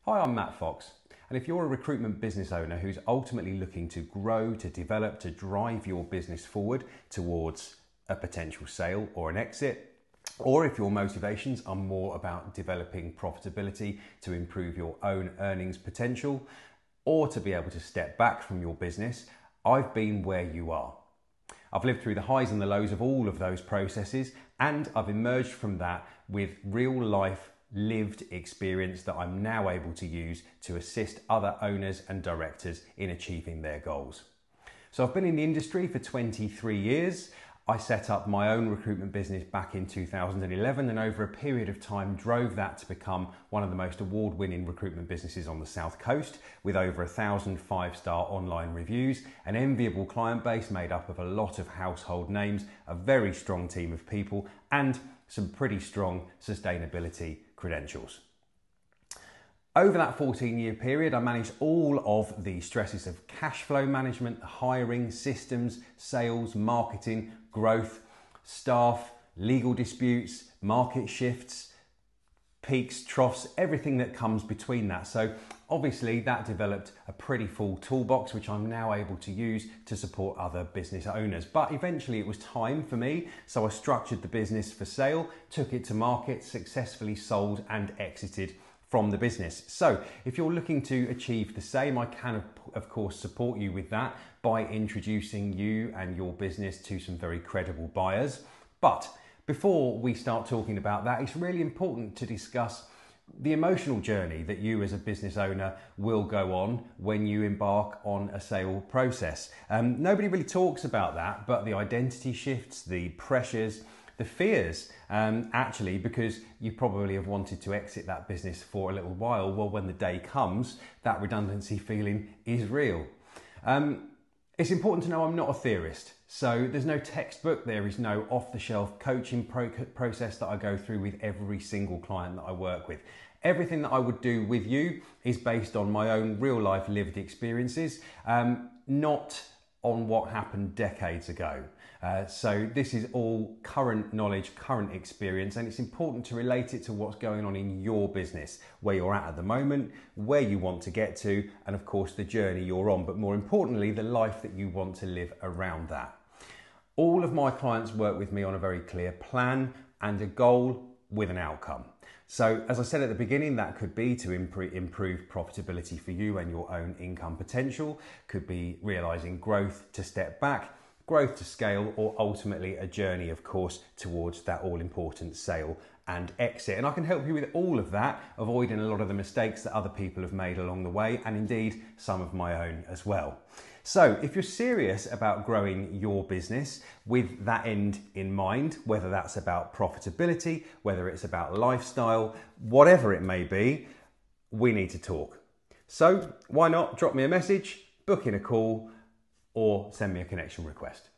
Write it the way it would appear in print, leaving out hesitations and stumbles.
Hi, I'm Matt Fox, and if you're a recruitment business owner who's ultimately looking to grow, to develop, to drive your business forward towards a potential sale or an exit, or if your motivations are more about developing profitability to improve your own earnings potential, or to be able to step back from your business, I've been where you are. I've lived through the highs and the lows of all of those processes, and I've emerged from that with real life lived experience that I'm now able to use to assist other owners and directors in achieving their goals. So I've been in the industry for 23 years. I set up my own recruitment business back in 2011 and over a period of time drove that to become one of the most award-winning recruitment businesses on the South Coast with over 1,000 five-star online reviews, an enviable client base made up of a lot of household names, a very strong team of people and some pretty strong sustainability credentials. Over that 14-year period, I managed all of the stresses of cash flow management, hiring, systems, sales, marketing, growth, staff, legal disputes, market shifts, peaks, troughs, everything that comes between that. So obviously that developed a pretty full toolbox, which I'm now able to use to support other business owners. But eventually it was time for me. So I structured the business for sale, took it to market, successfully sold and exited from the business. So if you're looking to achieve the same, I can of course support you with that by introducing you and your business to some very credible buyers. But before we start talking about that, it's really important to discuss the emotional journey that you as a business owner will go on when you embark on a sale process. Nobody really talks about that, but the identity shifts, the pressures, the fears, actually, because you probably have wanted to exit that business for a little while. Well, when the day comes, that redundancy feeling is real. It's important to know I'm not a theorist. So there's no textbook, there is no off-the-shelf coaching process that I go through with every single client that I work with. Everything that I would do with you is based on my own real-life lived experiences, not on what happened decades ago. So this is all current knowledge, current experience, and it's important to relate it to what's going on in your business, where you're at the moment, where you want to get to, and of course the journey you're on, but more importantly, the life that you want to live around that. All of my clients work with me on a very clear plan and a goal with an outcome. So as I said at the beginning, that could be to improve profitability for you and your own income potential, could be realizing growth to step back, growth to scale, or ultimately a journey, of course, towards that all-important sale and exit. And I can help you with all of that, avoiding a lot of the mistakes that other people have made along the way, and indeed some of my own as well. So if you're serious about growing your business with that end in mind, whether that's about profitability, whether it's about lifestyle, whatever it may be, we need to talk. So why not drop me a message, book in a call, or send me a connection request.